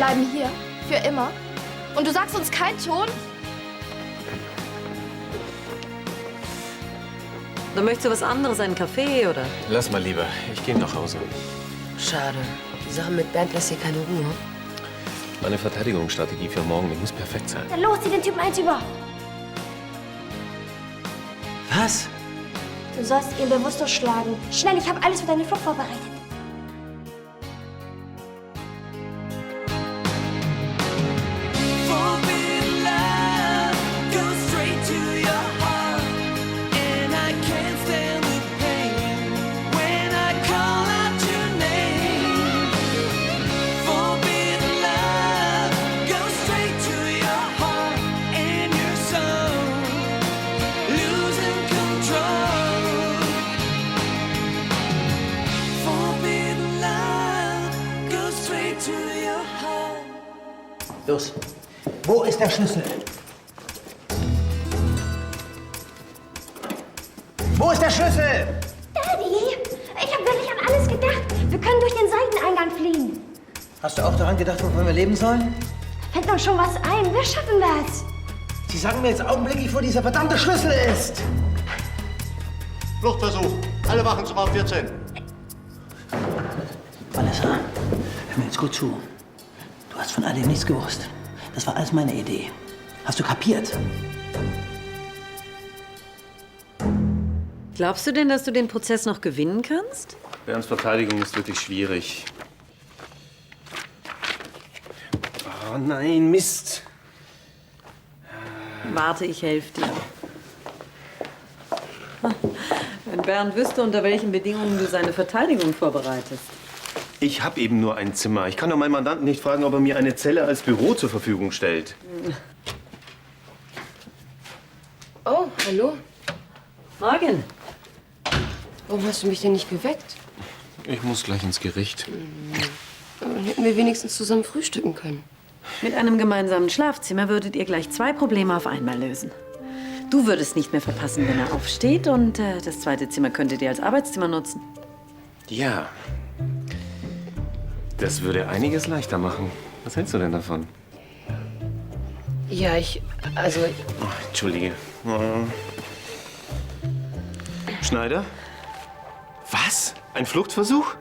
bleiben hier. Für immer. Und du sagst uns keinen Ton? Oder möchtest du was anderes, einen Kaffee oder? Lass mal lieber. Ich gehe nach Hause. Schade. Die Sache mit Bernd lässt hier keine Ruhe. Meine Verteidigungsstrategie für morgen, die muss perfekt sein. Dann los, zieh den Typen eins über. Was? Du sollst ihn bewusstlos schlagen. Schnell, ich habe alles für deine Flucht vorbereitet. Los. Wo ist der Schlüssel? Wo ist der Schlüssel? Daddy, ich habe wirklich an alles gedacht. Wir können durch den Seiteneingang fliehen. Hast du auch daran gedacht, wovon wir leben sollen? Fällt uns schon was ein. Wir schaffen das. Sie sagen mir jetzt augenblicklich, wo dieser verdammte Schlüssel ist. Fluchtversuch. Alle Wachen zum Raum 14. Vanessa, hör mir jetzt gut zu. Du hast von all dem nichts gewusst. Das war alles meine Idee. Hast du kapiert? Glaubst du denn, dass du den Prozess noch gewinnen kannst? Bernds Verteidigung ist wirklich schwierig. Oh nein, Mist. Warte, ich helfe dir. Wenn Bernd wüsste, unter welchen Bedingungen du seine Verteidigung vorbereitest. Ich habe eben nur ein Zimmer. Ich kann doch meinen Mandanten nicht fragen, ob er mir eine Zelle als Büro zur Verfügung stellt. Oh, hallo. Morgen. Warum hast du mich denn nicht geweckt? Ich muss gleich ins Gericht. Dann hätten wir wenigstens zusammen frühstücken können. Mit einem gemeinsamen Schlafzimmer würdet ihr gleich 2 Probleme auf einmal lösen. Du würdest nicht mehr verpassen, wenn er aufsteht, und das zweite Zimmer könntet ihr als Arbeitszimmer nutzen. Ja. Das würde einiges leichter machen. Was hältst du denn davon? Ja, also... Oh, entschuldige. Oh. Schneider? Was? Ein Fluchtversuch?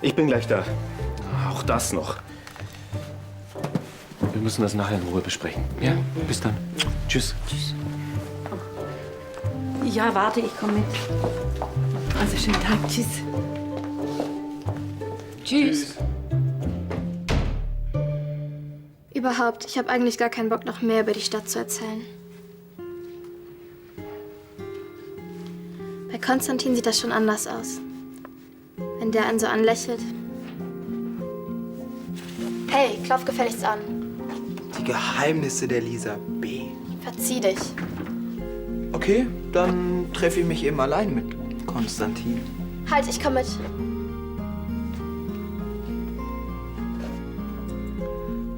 Ich bin gleich da. Auch das noch. Wir müssen das nachher in Ruhe besprechen. Ja? Bis dann. Tschüss. Tschüss. Ja, warte, ich komme mit. Also, schönen Tag. Tschüss. Tschüss. Überhaupt, ich habe eigentlich gar keinen Bock, noch mehr über die Stadt zu erzählen. Bei Konstantin sieht das schon anders aus. Wenn der einen so anlächelt. Hey, klopf gefälligst an. Die Geheimnisse der Lisa B. Verzieh dich. Okay, dann treffe ich mich eben allein mit Konstantin. Halt, ich komm mit.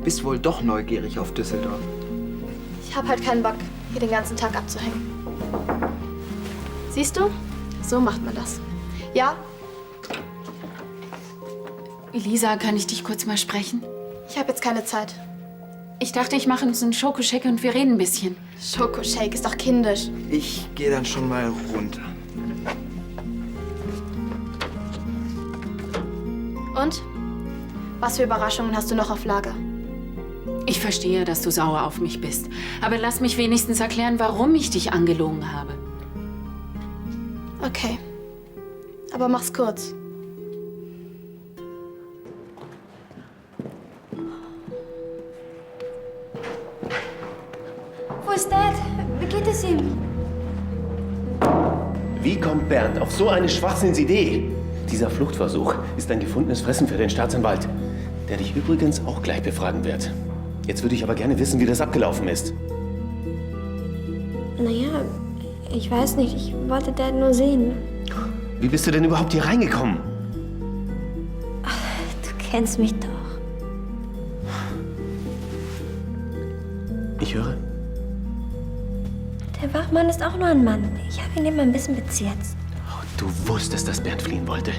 Bist wohl doch neugierig auf Düsseldorf. Ich hab halt keinen Bock, hier den ganzen Tag abzuhängen. Siehst du? So macht man das. Ja? Elisa, kann ich dich kurz mal sprechen? Ich habe jetzt keine Zeit. Ich dachte, ich mache uns einen Schokoshake und wir reden ein bisschen. Schokoshake ist doch kindisch. Ich gehe dann schon mal runter. Und? Was für Überraschungen hast du noch auf Lager? Ich verstehe, dass du sauer auf mich bist. Aber lass mich wenigstens erklären, warum ich dich angelogen habe. Okay. Aber mach's kurz. Wo ist Dad? Wie geht es ihm? Wie kommt Bernd auf so eine Schwachsinnsidee? Dieser Fluchtversuch ist ein gefundenes Fressen für den Staatsanwalt, der dich übrigens auch gleich befragen wird. Jetzt würde ich aber gerne wissen, wie das abgelaufen ist. Naja, ich weiß nicht. Ich wollte Dad nur sehen. Wie bist du denn überhaupt hier reingekommen? Du kennst mich doch. Ich höre. Der Wachmann ist auch nur ein Mann. Ich habe ihn eben ein bisschen bezirzt. Oh, du wusstest, dass Bernd fliehen wollte.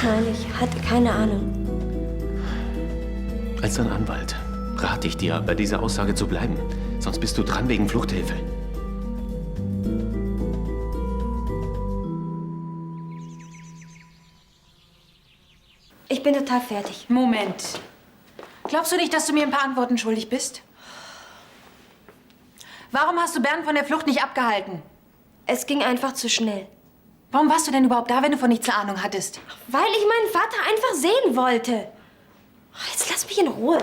Nein, ich hatte keine Ahnung. Als dein Anwalt rate ich dir, bei dieser Aussage zu bleiben. Sonst bist du dran wegen Fluchthilfe. Ich bin total fertig. Moment. Glaubst du nicht, dass du mir ein paar Antworten schuldig bist? Warum hast du Bernd von der Flucht nicht abgehalten? Es ging einfach zu schnell. Warum warst du denn überhaupt da, wenn du von nichts eine Ahnung hattest? Weil ich meinen Vater einfach sehen wollte. Jetzt lass mich in Ruhe.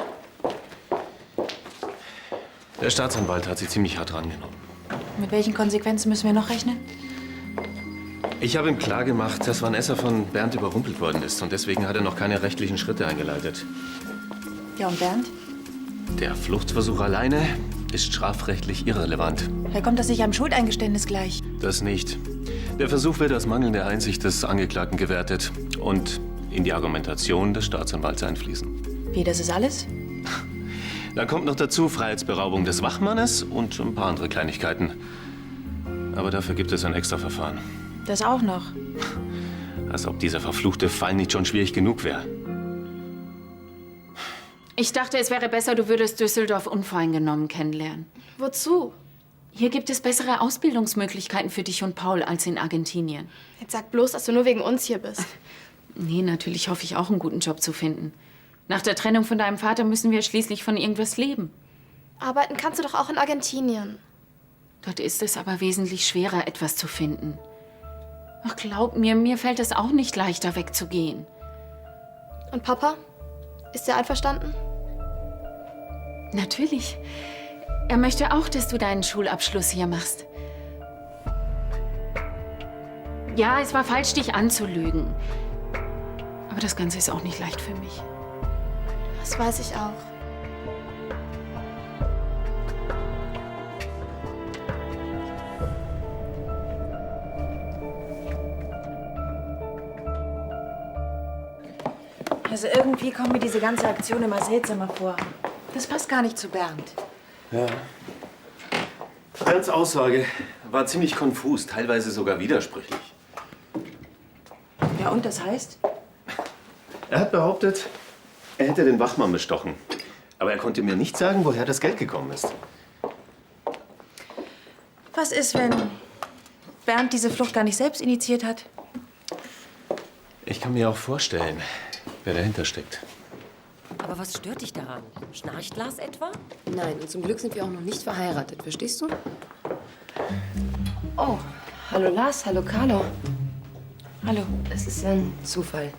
Der Staatsanwalt hat sie ziemlich hart rangenommen. Mit welchen Konsequenzen müssen wir noch rechnen? Ich habe ihm klargemacht, dass Vanessa von Bernd überrumpelt worden ist. Und deswegen hat er noch keine rechtlichen Schritte eingeleitet. Ja, und Bernd? Der Fluchtversuch alleine ist strafrechtlich irrelevant. Da kommt das sicher am Schuldeingeständnis gleich. Das nicht. Der Versuch wird als mangelnde Einsicht des Angeklagten gewertet und in die Argumentation des Staatsanwalts einfließen. Wie, das ist alles? Da kommt noch dazu Freiheitsberaubung des Wachmannes und ein paar andere Kleinigkeiten. Aber dafür gibt es ein Extraverfahren. Das auch noch. Als ob dieser verfluchte Fall nicht schon schwierig genug wäre. Ich dachte, es wäre besser, du würdest Düsseldorf unvoreingenommen kennenlernen. Wozu? Hier gibt es bessere Ausbildungsmöglichkeiten für dich und Paul als in Argentinien. Jetzt sag bloß, dass du nur wegen uns hier bist. Nee, natürlich hoffe ich auch, einen guten Job zu finden. Nach der Trennung von deinem Vater müssen wir schließlich von irgendwas leben. Arbeiten kannst du doch auch in Argentinien. Dort ist es aber wesentlich schwerer, etwas zu finden. Ach, glaub mir, mir fällt es auch nicht leichter, wegzugehen. Und Papa? Ist er einverstanden? Natürlich. Er möchte auch, dass du deinen Schulabschluss hier machst. Ja, es war falsch, dich anzulügen. Aber das Ganze ist auch nicht leicht für mich. Das weiß ich auch. Also irgendwie kommt mir diese ganze Aktion immer seltsamer vor. Das passt gar nicht zu Bernd. Ja. Bernds Aussage war ziemlich konfus, teilweise sogar widersprüchlich. Ja, und das heißt? Er hat behauptet, er hätte den Wachmann bestochen. Aber er konnte mir nicht sagen, woher das Geld gekommen ist. Was ist, wenn Bernd diese Flucht gar nicht selbst initiiert hat? Ich kann mir auch vorstellen, wer dahinter steckt. Aber was stört dich daran? Schnarcht Lars etwa? Nein, und zum Glück sind wir auch noch nicht verheiratet, verstehst du? Oh, hallo Lars, hallo Carlo. Hallo. Es ist ja ein Zufall.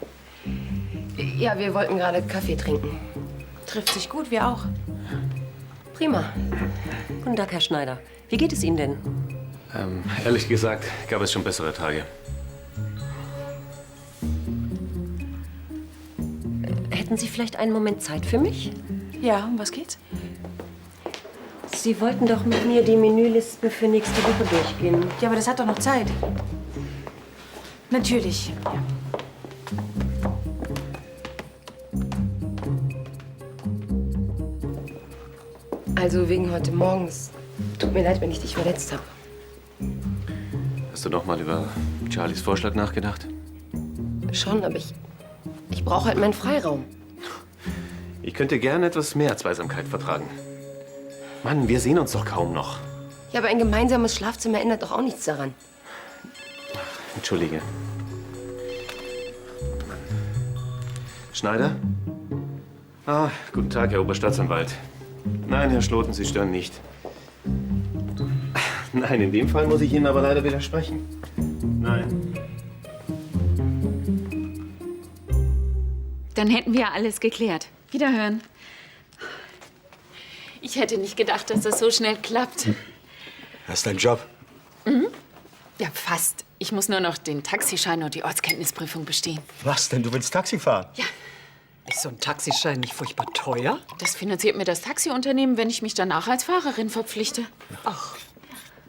Ja, wir wollten gerade Kaffee trinken. Trifft sich gut, wir auch. Prima. Guten Tag, Herr Schneider. Wie geht es Ihnen denn? Ehrlich gesagt, gab es schon bessere Tage. Hätten Sie vielleicht einen Moment Zeit für mich? Ja, um was geht's? Sie wollten doch mit mir die Menülisten für nächste Woche durchgehen. Ja, aber das hat doch noch Zeit. Natürlich. Ja. Also wegen heute Morgen. Es tut mir leid, wenn ich dich verletzt habe. Hast du noch mal über Charlies Vorschlag nachgedacht? Schon, aber ich brauche halt meinen Freiraum. Ich könnte gerne etwas mehr Zweisamkeit vertragen. Mann, wir sehen uns doch kaum noch. Ja, aber ein gemeinsames Schlafzimmer ändert doch auch nichts daran. Entschuldige. Schneider? Ah, guten Tag, Herr Oberstaatsanwalt. Nein, Herr Schloten, Sie stören nicht. Nein, in dem Fall muss ich Ihnen aber leider widersprechen. Nein. Dann hätten wir alles geklärt. Wiederhören. Ich hätte nicht gedacht, dass das so schnell klappt. Hast du einen Job? Ja, fast. Ich muss nur noch den Taxischein und die Ortskenntnisprüfung bestehen. Was denn? Du willst Taxi fahren? Ja. Ist so ein Taxischein nicht furchtbar teuer? Das finanziert mir das Taxiunternehmen, wenn ich mich danach als Fahrerin verpflichte.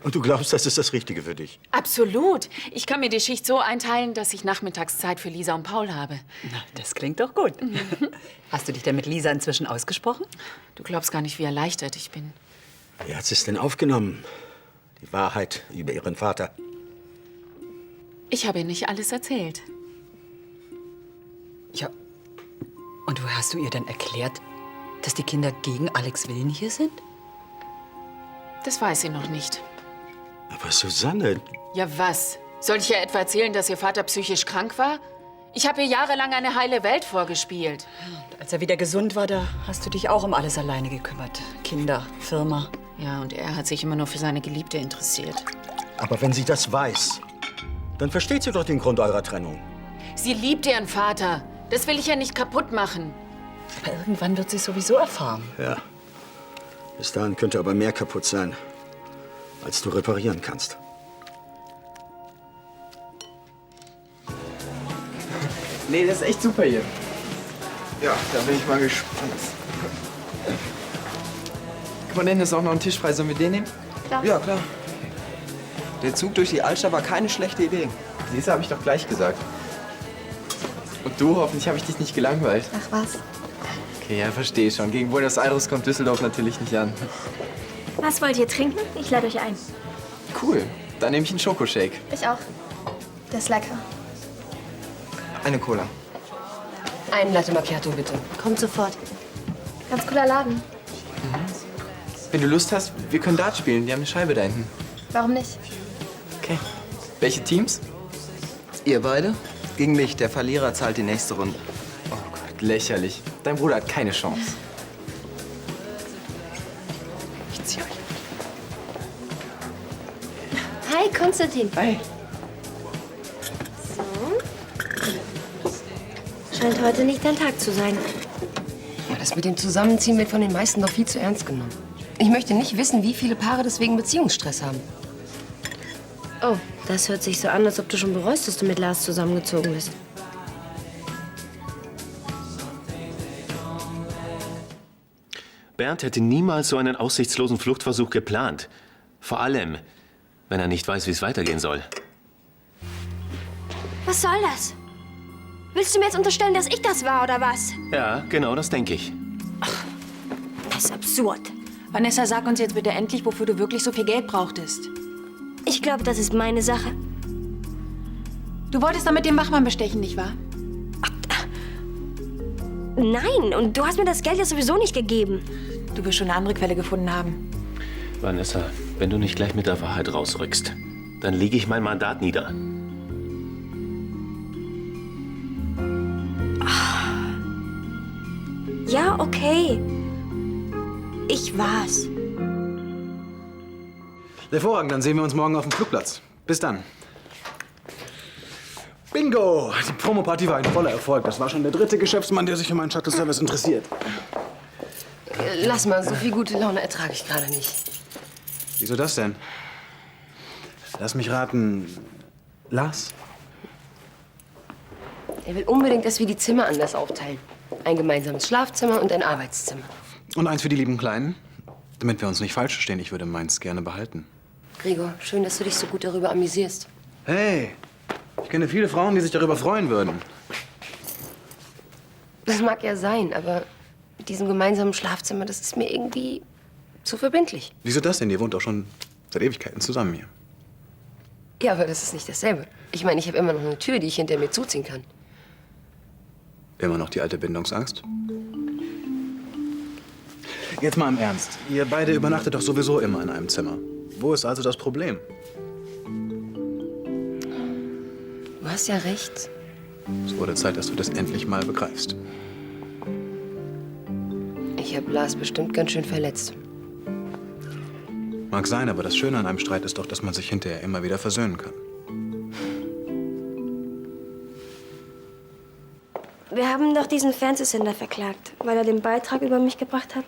Und du glaubst, das ist das Richtige für dich? Absolut. Ich kann mir die Schicht so einteilen, dass ich Nachmittagszeit für Lisa und Paul habe. Na, das klingt doch gut. Hast du dich denn mit Lisa inzwischen ausgesprochen? Du glaubst gar nicht, wie erleichtert ich bin. Wie hat sie es denn aufgenommen? Die Wahrheit über ihren Vater. Ich habe ihr nicht alles erzählt. Ja. Und wo hast du ihr denn erklärt, Dass die Kinder gegen Alex Willen hier sind? Das weiß sie noch nicht. Aber Susanne, Ja, was? Soll ich ihr etwa erzählen, dass ihr Vater psychisch krank war? Ich habe ihr jahrelang eine heile Welt vorgespielt. Als er wieder gesund war, da hast du dich auch um alles alleine gekümmert. Kinder, Firma. Ja, und er hat sich immer nur für seine Geliebte interessiert. aber wenn sie das weiß, dann versteht sie doch den Grund eurer Trennung. Sie liebt ihren Vater. Das will ich ja nicht kaputt machen. Aber irgendwann wird sie es sowieso erfahren. Ja. Bis dahin könnte aber mehr kaputt sein, als du reparieren kannst. Nee, das ist echt super hier. Ja, da bin ich mal gespannt. Guck mal, hinten ist auch noch ein Tisch frei. Sollen wir den nehmen? Klar. Ja, klar. Der Zug durch die Altstadt war keine schlechte Idee. Siehst du, habe ich doch gleich gesagt. Und du, hoffentlich habe ich dich nicht gelangweilt. Ach was. Okay, ja, verstehe schon. Gegen Buenos Aires kommt Düsseldorf natürlich nicht an. Was wollt ihr trinken? Ich lade euch ein. Cool. Dann nehme ich einen Schokoshake. Ich auch. Der ist lecker. Eine Cola. Einen Latte Macchiato, bitte. Kommt sofort. Ganz cooler Laden. Wenn du Lust hast, wir können Dart spielen. Die haben eine Scheibe da hinten. Warum nicht? Okay. Welche Teams? Ihr beide? Gegen mich. Der Verlierer zahlt die nächste Runde. Oh Gott, lächerlich. Dein Bruder hat keine Chance. Ich zieh euch. Hi, Konstantin. Hi. Scheint heute nicht dein Tag zu sein. Ja, das mit dem Zusammenziehen wird von den meisten doch viel zu ernst genommen. Ich möchte nicht wissen, wie viele Paare deswegen Beziehungsstress haben. Oh, das hört sich so an, als ob du schon bereust, dass du mit Lars zusammengezogen bist. Bernd hätte niemals so einen aussichtslosen Fluchtversuch geplant. Vor allem, wenn er nicht weiß, wie es weitergehen soll. Was soll das? Willst du mir jetzt unterstellen, dass ich das war, oder was? Ja, genau das denke ich. Das ist absurd. Vanessa, sag uns jetzt bitte endlich, wofür du wirklich so viel Geld brauchtest. Ich glaube, das ist meine Sache. Du wolltest damit den Wachmann bestechen, nicht wahr? Nein, und du hast mir das Geld ja sowieso nicht gegeben. Du wirst schon eine andere Quelle gefunden haben. Vanessa, wenn du nicht gleich mit der Wahrheit rausrückst, dann lege ich mein Mandat nieder. Ja, okay. Ich war's. Hervorragend, dann sehen wir uns morgen auf dem Flugplatz. Bis dann. Bingo! Die Promoparty war ein voller Erfolg. Das war schon der 3. Geschäftsmann, der sich für meinen Shuttle-Service interessiert. Lass mal, so viel gute Laune ertrage ich gerade nicht. Wieso das denn? Lass mich raten. Lars? Er will unbedingt, dass wir die Zimmer anders aufteilen. Ein gemeinsames Schlafzimmer und ein Arbeitszimmer. Und eins für die lieben Kleinen? Damit wir uns nicht falsch verstehen, ich würde meins gerne behalten. Gregor, schön, dass du dich so gut darüber amüsierst. Hey, ich kenne viele Frauen, die sich darüber freuen würden. Das mag ja sein, aber mit diesem gemeinsamen Schlafzimmer, das ist mir irgendwie zu verbindlich. Wieso das denn? Ihr wohnt doch schon seit Ewigkeiten zusammen hier. Ja, aber das ist nicht dasselbe. Ich meine, ich habe immer noch eine Tür, die ich hinter mir zuziehen kann. Immer noch die alte Bindungsangst? Jetzt mal im Ernst. Ihr beide übernachtet doch sowieso immer in einem Zimmer. Wo ist also das Problem? Du hast ja recht. Es wurde Zeit, dass du das endlich mal begreifst. Ich habe Lars bestimmt ganz schön verletzt. Mag sein, aber das Schöne an einem Streit ist doch, dass man sich hinterher immer wieder versöhnen kann. Wir haben doch diesen Fernsehsender verklagt, weil er den Beitrag über mich gebracht hat.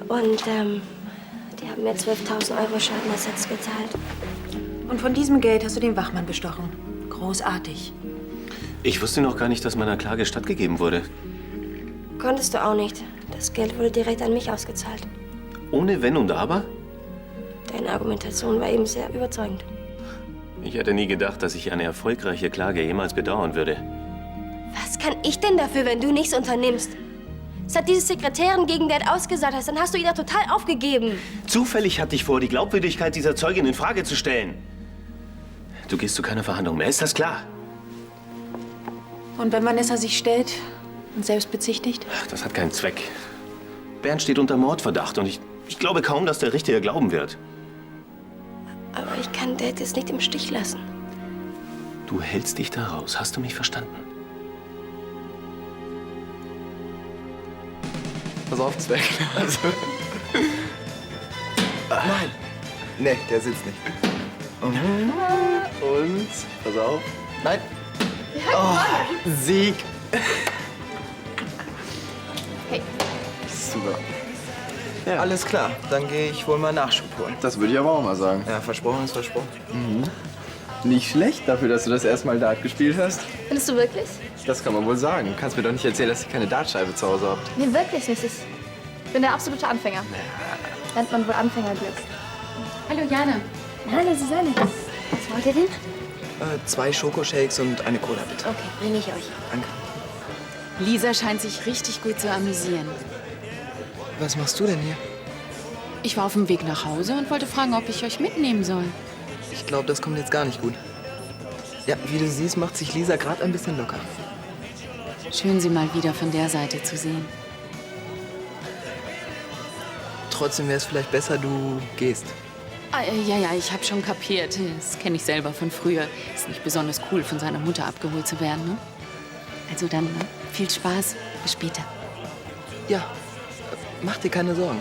Und die haben mir 12.000 € Schadenersatz gezahlt. Und von diesem Geld hast du den Wachmann bestochen. Großartig. Ich wusste noch gar nicht, dass meiner Klage stattgegeben wurde. Konntest du auch nicht. Das Geld wurde direkt an mich ausgezahlt. Ohne Wenn und Aber? Deine Argumentation war eben sehr überzeugend. Ich hätte nie gedacht, dass ich eine erfolgreiche Klage jemals bedauern würde. Was kann ich denn dafür, wenn du nichts unternimmst? Es hat diese Sekretärin gegen Dad ausgesagt hast, dann hast du ihn ja total aufgegeben. Zufällig hatte ich vor, die Glaubwürdigkeit dieser Zeugin in Frage zu stellen. Du gehst zu keiner Verhandlung mehr, ist das klar? Und wenn Vanessa sich stellt und selbst bezichtigt? Ach, das hat keinen Zweck. Bernd steht unter Mordverdacht und ich glaube kaum, dass der Richter ihr glauben wird. Aber ich kann Dad jetzt nicht im Stich lassen. Du hältst dich da raus. Hast du mich verstanden? Pass auf, Zwerg. Also. Nein. Nee, der sitzt nicht. Und, pass auf. Nein. Oh, Sieg. Hey. Super. Ja. Alles klar, dann gehe ich wohl mal Nachschub holen. Das würde ich aber auch mal sagen. Ja, versprochen ist versprochen. Nicht schlecht dafür, dass du das erste Mal Dart gespielt hast. Findest du wirklich? Das kann man wohl sagen. Du kannst mir doch nicht erzählen, dass ihr keine Dartscheibe zu Hause habt. Nee, wirklich nicht. Ich bin der absolute Anfänger. Nennt man wohl Anfängerglück. Hallo Jana. Hallo, Susanne. Was wollt ihr denn? 2 Schokoshakes und eine Cola, bitte. Okay, bringe ich euch. Danke. Lisa scheint sich richtig gut zu amüsieren. Was machst du denn hier? Ich war auf dem Weg nach Hause und wollte fragen, ob ich euch mitnehmen soll. Ich glaube, das kommt jetzt gar nicht gut. Ja, wie du siehst, macht sich Lisa gerade ein bisschen locker. Schön, sie mal wieder von der Seite zu sehen. Trotzdem wäre es vielleicht besser, du gehst. Ja, ich habe schon kapiert. Das kenne ich selber von früher. Ist nicht besonders cool, von seiner Mutter abgeholt zu werden, ne? Also dann, ne? Viel Spaß. Bis später. Ja, mach dir keine Sorgen.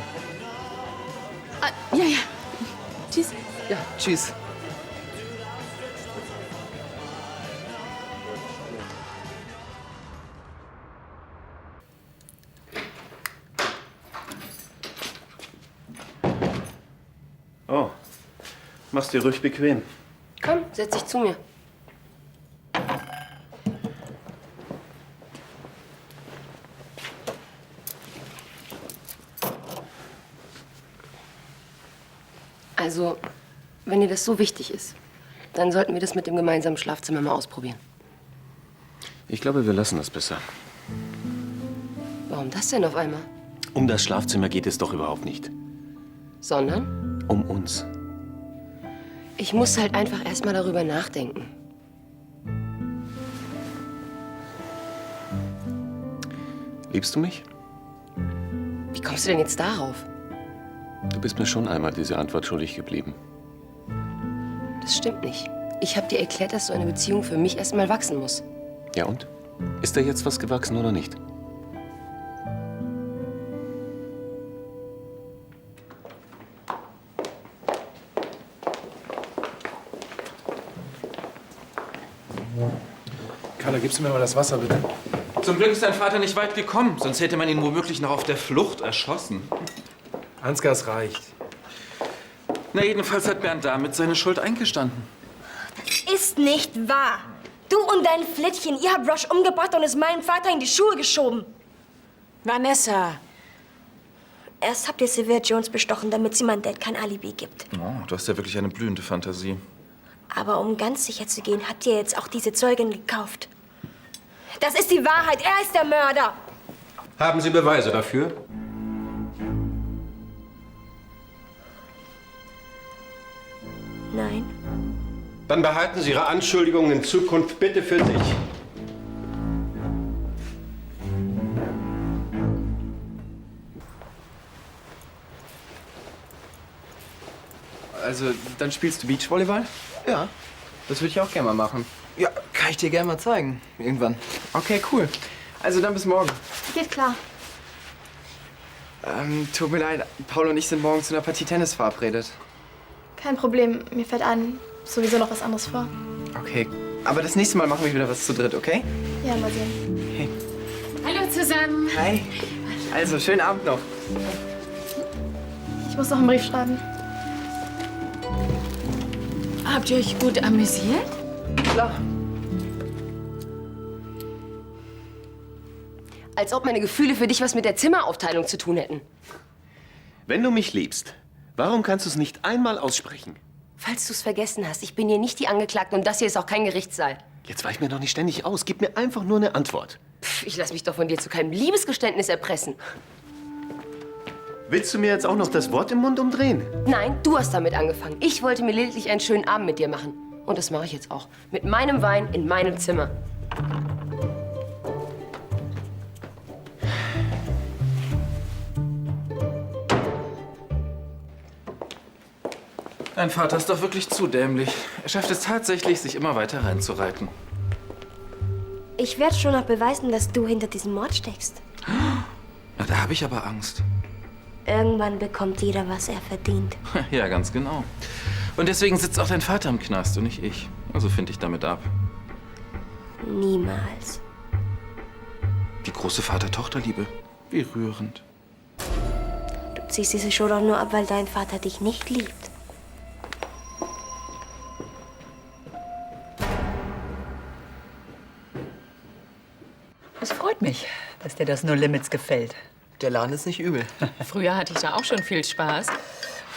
Ja. Tschüss. Ja, tschüss. Oh, mach's dir ruhig bequem. Komm, setz dich zu mir. Also, wenn dir das so wichtig ist, dann sollten wir das mit dem gemeinsamen Schlafzimmer mal ausprobieren. Ich glaube, wir lassen das besser. Warum das denn auf einmal? Um das Schlafzimmer geht es doch überhaupt nicht. Sondern? Um uns. Ich muss halt einfach erst mal darüber nachdenken. Liebst du mich? Wie kommst du denn jetzt darauf? Du bist mir schon einmal diese Antwort schuldig geblieben. Das stimmt nicht. Ich habe dir erklärt, dass so eine Beziehung für mich erst mal wachsen muss. Ja und? Ist da jetzt was gewachsen oder nicht? Carla, gibst du mir mal das Wasser, bitte? Zum Glück ist dein Vater nicht weit gekommen, sonst hätte man ihn womöglich noch auf der Flucht erschossen. Ansgar, es reicht. Na, jedenfalls hat Bernd damit seine Schuld eingestanden. Ist nicht wahr. Du und dein Flittchen, ihr habt Rush umgebracht und es meinem Vater in die Schuhe geschoben. Vanessa. Erst habt ihr Sylvia Jones bestochen, damit sie meinem Dad kein Alibi gibt. Oh, du hast ja wirklich eine blühende Fantasie. Aber um ganz sicher zu gehen, habt ihr jetzt auch diese Zeugin gekauft. Das ist die Wahrheit. Er ist der Mörder. Haben Sie Beweise dafür? Nein. Dann behalten Sie Ihre Anschuldigungen in Zukunft bitte für sich. Also, dann spielst du Beachvolleyball? Ja, das würde ich auch gerne mal machen. Ja, kann ich dir gerne mal zeigen. Irgendwann. Okay, cool. Also dann bis morgen. Geht klar. Tut mir leid, Paul und ich sind morgen zu einer Partie Tennis verabredet. Kein Problem. Mir fällt sowieso noch was anderes vor. Okay, aber das nächste Mal machen wir wieder was zu dritt, okay? Ja, mal sehen. Okay. Hallo zusammen. Hi. Also, schönen Abend noch. Ich muss noch einen Brief schreiben. Habt ihr euch gut amüsiert? Klar. Als ob meine Gefühle für dich was mit der Zimmeraufteilung zu tun hätten. Wenn du mich liebst, warum kannst du es nicht einmal aussprechen? Falls du es vergessen hast, ich bin hier nicht die Angeklagte und das hier ist auch kein Gerichtssaal. Jetzt weich mir doch nicht ständig aus. Gib mir einfach nur eine Antwort. Ich lasse mich doch von dir zu keinem Liebesgeständnis erpressen. Willst du mir jetzt auch noch das Wort im Mund umdrehen? Nein, du hast damit angefangen. Ich wollte mir lediglich einen schönen Abend mit dir machen. Und das mache ich jetzt auch. Mit meinem Wein in meinem Zimmer. Dein Vater ist doch wirklich zu dämlich. Er schafft es tatsächlich, sich immer weiter reinzureiten. Ich werde schon noch beweisen, dass du hinter diesem Mord steckst. Na, da habe ich aber Angst. Irgendwann bekommt jeder, was er verdient. Ja, ganz genau. Und deswegen sitzt auch dein Vater im Knast und nicht ich. Also finde ich damit ab. Niemals. Die große Vater-Tochter-Liebe. Wie rührend. Du ziehst diese Show doch nur ab, weil dein Vater dich nicht liebt. Es freut mich, dass dir das No Limits gefällt. Der Laden ist nicht übel. Früher hatte ich da auch schon viel Spaß.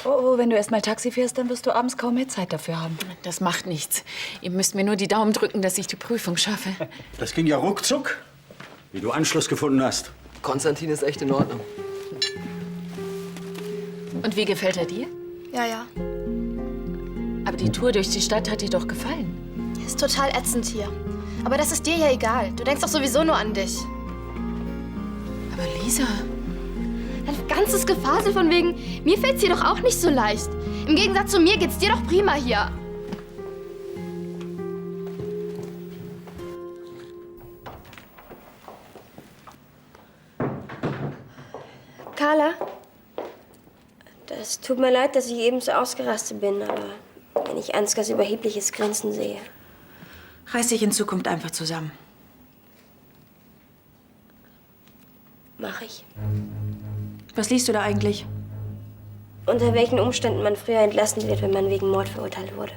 Oh, wenn du erst mal Taxi fährst, dann wirst du abends kaum mehr Zeit dafür haben. Das macht nichts. Ihr müsst mir nur die Daumen drücken, dass ich die Prüfung schaffe. Das ging ja ruckzuck, wie du Anschluss gefunden hast. Konstantin ist echt in Ordnung. Und wie gefällt er dir? Ja, ja. Aber die Tour durch die Stadt hat dir doch gefallen. Ist total ätzend hier. Aber das ist dir ja egal. Du denkst doch sowieso nur an dich. Aber Lisa... Dein ganzes Gefasel von wegen, mir fällt's hier doch auch nicht so leicht. Im Gegensatz zu mir geht's dir doch prima hier. Carla, das tut mir leid, dass ich eben so ausgerastet bin, aber wenn ich Ansgars überhebliches Grinsen sehe. Reiß dich in Zukunft einfach zusammen. Mach ich. Was liest du da eigentlich? Unter welchen Umständen man früher entlassen wird, wenn man wegen Mord verurteilt wurde.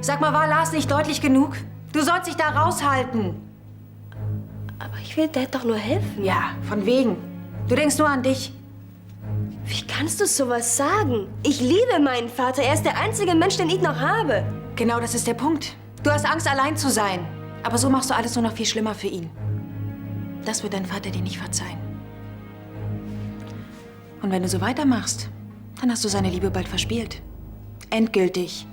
Sag mal, war Lars nicht deutlich genug? Du sollst dich da raushalten. Aber ich will Dad doch nur helfen. Ja, von wegen. Du denkst nur an dich. Wie kannst du sowas sagen? Ich liebe meinen Vater. Er ist der einzige Mensch, den ich noch habe. Genau, das ist der Punkt. Du hast Angst, allein zu sein. Aber so machst du alles nur noch viel schlimmer für ihn. Das wird dein Vater dir nicht verzeihen. Und wenn du so weitermachst, dann hast du seine Liebe bald verspielt. Endgültig.